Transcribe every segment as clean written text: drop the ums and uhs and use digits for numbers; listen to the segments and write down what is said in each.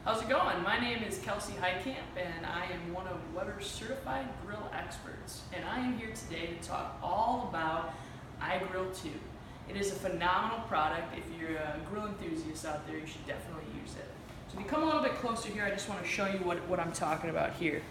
How's it going? My name is Kelsey Heitkamp, and I am one of Weber's certified grill experts. And I am here today to talk all about iGrill 2. It is a phenomenal product. If you're a grill enthusiast out there, you should definitely use it. So if you come a little bit closer here, I just want to show you what I'm talking about here.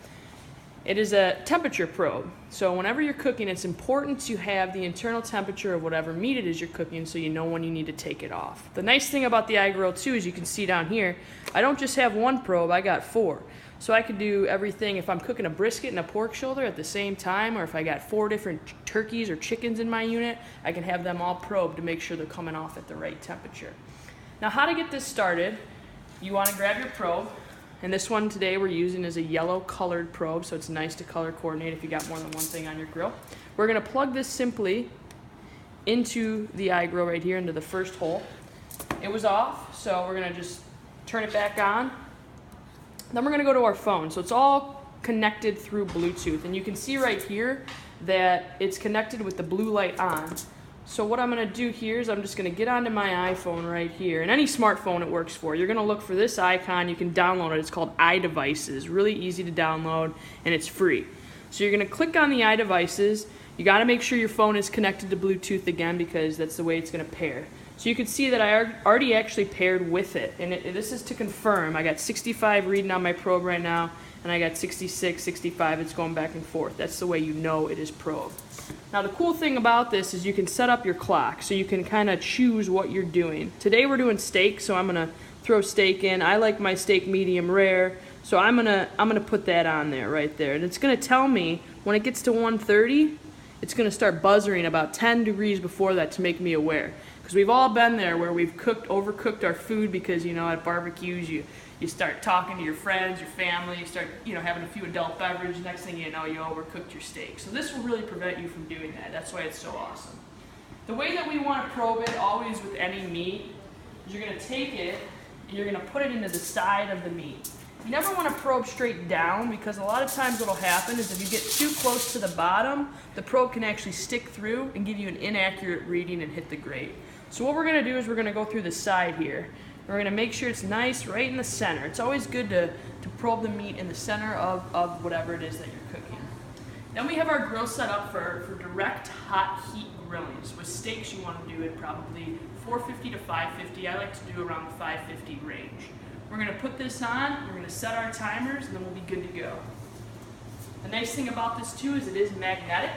It is a temperature probe. So whenever you're cooking, it's important to have the internal temperature of whatever meat it is you're cooking so you know when you need to take it off. The nice thing about the iGrill 2 is you can see down here, I don't just have one probe, I got 4. So I could do everything if I'm cooking a brisket and a pork shoulder at the same time, or if I got 4 different turkeys or chickens in my unit, I can have them all probed to make sure they're coming off at the right temperature. Now, how to get this started, you want to grab your probe. And this one today we're using is a yellow colored probe, so it's nice to color coordinate if you got more than one thing on your grill. We're going to plug this simply into the iGrill right here, into the first hole. It was off, so we're going to just turn it back on. Then we're going to go to our phone. So it's all connected through Bluetooth, and you can see right here that it's connected with the blue light on. So what I'm going to do here is I'm just going to get onto my iPhone right here, and any smartphone it works for. You're going to look for this icon. You can download it. It's called iDevices. Really easy to download, and it's free. So you're going to click on the iDevices. You got to make sure your phone is connected to Bluetooth again, because that's the way it's going to pair. So you can see that I already actually paired with it, and this is to confirm. I got 65 reading on my probe right now, and I got 66, 65. It's going back and forth. That's the way you know it is probed. Now the cool thing about this is you can set up your clock, so you can kind of choose what you're doing. Today we're doing steak, so I'm gonna throw steak in. I like my steak medium rare, so I'm gonna put that on there right there, and it's gonna tell me when it gets to 130, it's gonna start buzzing about 10 degrees before that to make me aware. Because we've all been there where we've overcooked our food because, you know, at barbecues you start talking to your friends, your family, you start, having a few adult beverages, next thing you know, you overcooked your steak. So this will really prevent you from doing that. That's why it's so awesome. The way that we want to probe it, always with any meat, is you're going to take it and you're going to put it into the side of the meat. You never want to probe straight down, because a lot of times what will happen is if you get too close to the bottom, the probe can actually stick through and give you an inaccurate reading and hit the grate. So what we're going to do is we're going to go through the side here. We're going to make sure it's nice right in the center. It's always good to probe the meat in the center of whatever it is that you're cooking. Then we have our grill set up for direct hot heat grilling. So with steaks you want to do it probably 450 to 550. I like to do around the 550 range. We're going to put this on, we're going to set our timers, and then we'll be good to go. The nice thing about this too is it is magnetic,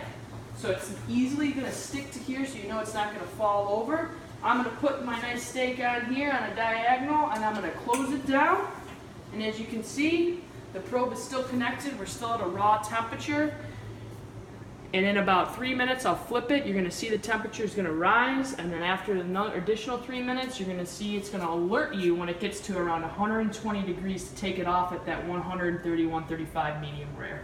so it's easily going to stick to here, so you know it's not going to fall over. I'm going to put my nice steak on here on a diagonal, and I'm going to close it down. And as you can see, the probe is still connected. We're still at a raw temperature. And in about 3 minutes, I'll flip it. You're going to see the temperature is going to rise. And then after another additional 3 minutes, you're going to see it's going to alert you when it gets to around 120 degrees to take it off at that 130, 135 medium rare.